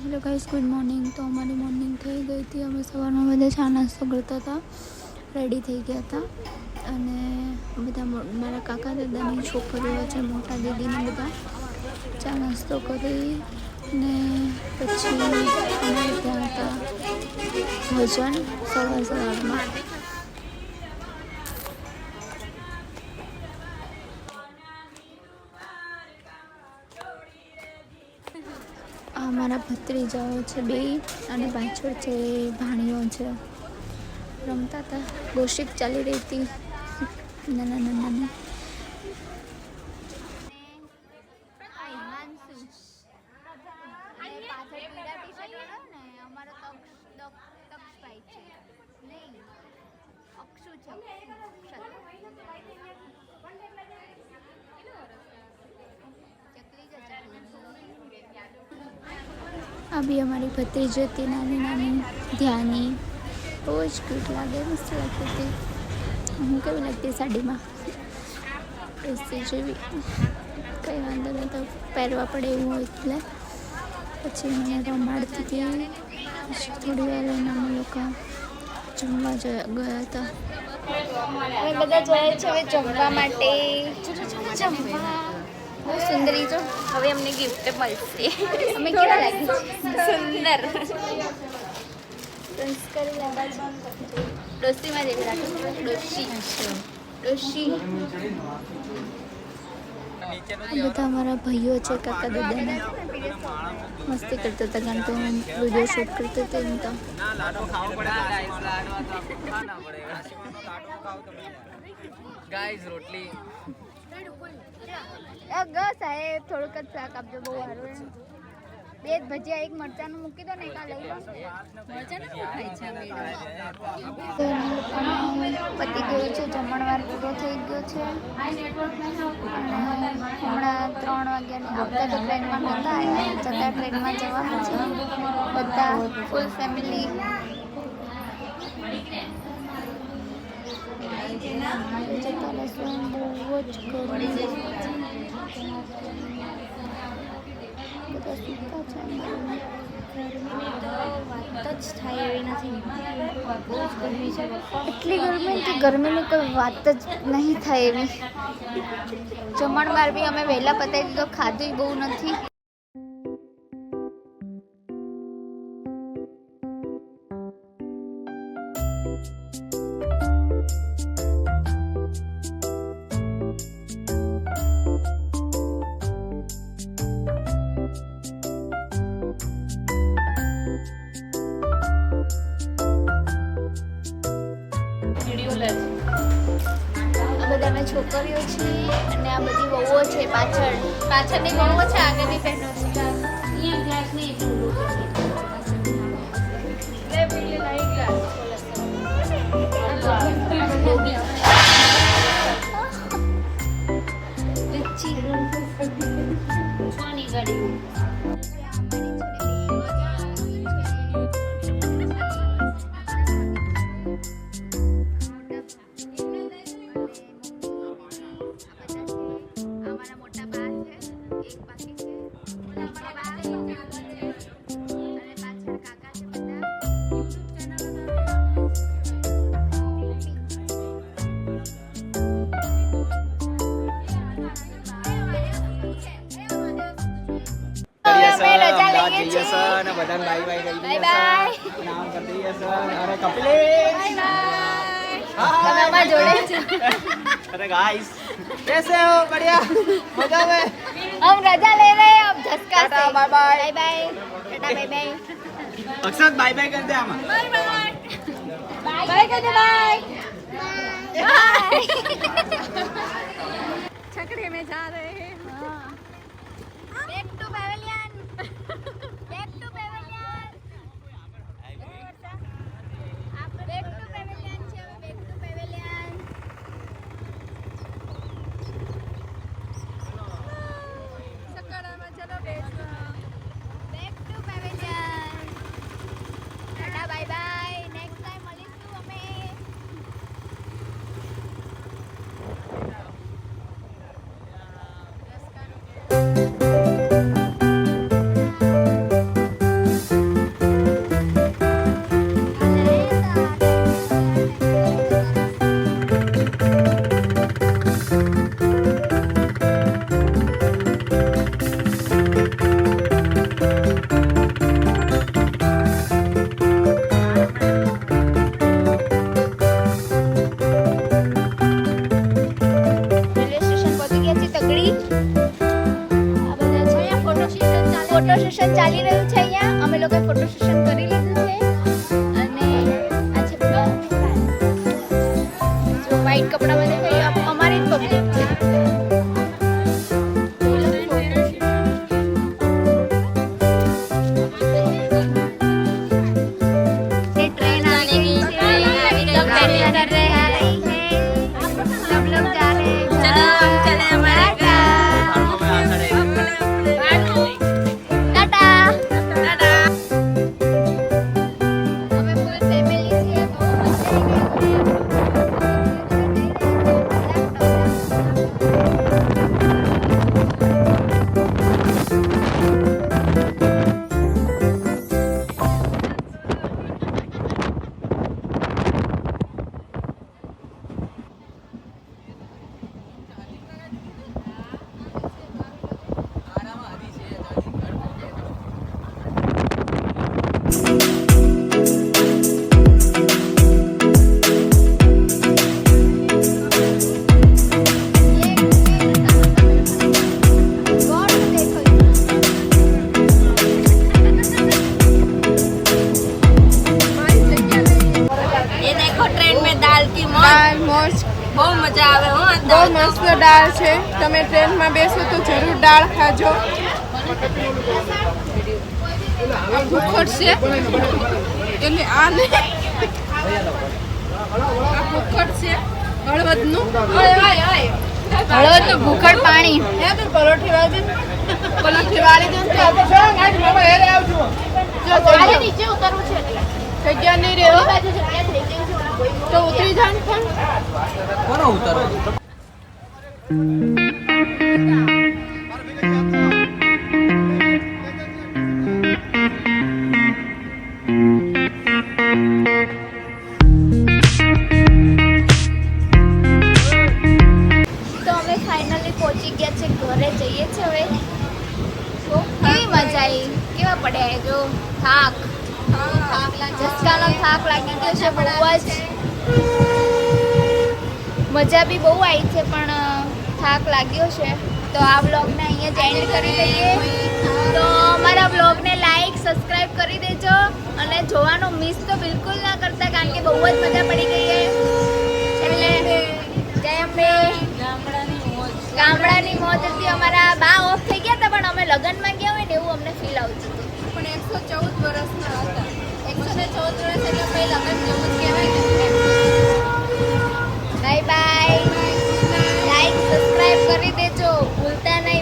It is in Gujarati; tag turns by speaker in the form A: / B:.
A: Hello guys, good morning. तो हमारी मॉर्निंग થઈ ગઈ હતી। અમે સવારમાં બધા ચા નાસ્તો કરતા હતા, રેડી થઈ ગયા હતા અને બધા મારા કાકા દાદાની છોકરીઓ છે, મોટા દીદીને બધા ચા નાસ્તો કરી ને પછી અમે ત્યાં હતા ભજન સવારમાં। અમારા ભત્રીજાઓ છે બે અને પાછળ છે ભાણીઓ છે, રમતા હતા। ગોશિપ ચાલી રહી હતી નાના નાના। अभी हमारी भतीजी थी नानी नानी ध्यानी, बहुत क्यूट लगे, मस्त लगती थी। हूँ केवी लगती साड़ी में ऐसी जेवी कई वांधो नहीं, तो पहरवा पड़े एवं एटले पछी मैंने रमाड़ती थी। थोड़ी वार अमे लोग जमवा गया था। अमे बधा जाए छे हवे जमवा माटे। जमवा बहुत सुंदरी जो हवे अमने गिफ्ट मळशे। अमे केवा लागी सुंदर संस्कारी लागा छे। डोसी में जेवी लागे डोसी डोसी। બધા અમારા ભાઈઓ છે, કાકા દાદાને મસ્તી કરતા હતા કારણ કે હું વિડીયો શૂટ કરતી હતી ને। તો
B: ગાઈસ રોટલી
A: સાહેબ થોડુંક જ શાક આપજો, બહુ સારું। બે જ ભજીયા, એક મરચાનું મૂકી દો ને, એક આ લઈ લો। પતી ગયું છે, જમણવાર પૂરો થઈ ગયો છે અને હમણાં 3 વાગ્યાની આવતા તો ટ્રેનમાં નહોતા આવ્યા, જતા ટ્રેનમાં જવાના છે બધા ફૂલ ફેમિલી। જતા રહેશું, બહુ જ ગરમી એટલી ગરમી કે ગરમીની કોઈ વાત જ નહીં થાય એવી। જમણવાર બી અમે વહેલા પતાવી દીધો, ખાધું બહુ નથી। બધા અમે છોકરીઓ છીએ અને આ બધી વહુઓ છે, પાછળની વહુઓ છે, આગળની બહેનો છે।
B: बदन बाय बाय बाय बाय नाम कर दिए सर। अरे कपिलेश बाय बाय हमारा जोड़े छे। अरे गाइस कैसे हो? बढ़िया मजा में।
A: हम रजा ले रहे हैं अब झटका से।
B: Bye bye
A: bye bye tata bye bye.
B: Akshat bye bye कर दे हम।
A: बाय बाय बाय कर दे बाय बाय। छकड़े में जा रहे हैं। हां back to pavilion, back to pavilion. आप बैक टू पैवेलियन છે, बैक टू पैवेलियन। सकड़ाમાં ચલો બેસો, back to pavilion. Tata bye bye, next time મળીશું અમે। બની રહ્યું છે અહીંયા. અમે લોકોએ ફોટો સેશન કરી લીધું છે અને આ છે જો વ્હાઈટ કપડામાં દેખાય અમારી જ પબ્લિક છે. ये ट्रेन आने की सब बैठे कर रहे हैं सब लोग जा रहे हैं. चलो हम चले हमारे टाटा टाटा. हमें फुल फैमिली છે બહુ મજા
C: બહુ મજા આવે હો. બહુ મસ્ત દાળ છે. તમે ટ્રેનમાં બેસો તો જરૂર દાળ ખાજો. આ ભૂખડ છે એટલે આને આ ભૂખડ છે હળવદનું
A: ભૂખડ પાણી
C: હે તો પરોઠી વાળી નીચે ઉતરવું છે જગ્યા નહીં રહેવા તો ઉતરી જાણ પણ
B: કોનો ઉતારો
A: તો અમે ફાઇનલી પહોંચી ગયા છે ઘરે. જઈએ છે હવે. કેવી મજા આવી, કેવા પડ્યા જો થાક જસકાનો થાક લાગી ગયો છે બહુ જ. મજા બી બહુ આવી છે પણ થાક લાગ્યો છે. તો આ વ્લોગને અહીંયા જ એન્ડ કરી દઈએ. તો અમારા વ્લોગને લાઈક સબસ્ક્રાઈબ કરી દેજો અને જોવાનું મિસ તો બિલકુલ ના કરતા કારણ કે બહુ જ મજા પડી ગઈ છે. એટલે જય અંબે. ગામડાની મોજ હતી. અમારા બા ઓફ થઈ ગયા હતા પણ અમે લગ્નમાં ગયા હોય ને એવું અમને ફીલ આવતું હતું.
C: પણ 114 વર્ષના હતા. 114 વર્ષ એટલે પછી લગ્ન જેવું જ કહેવાય.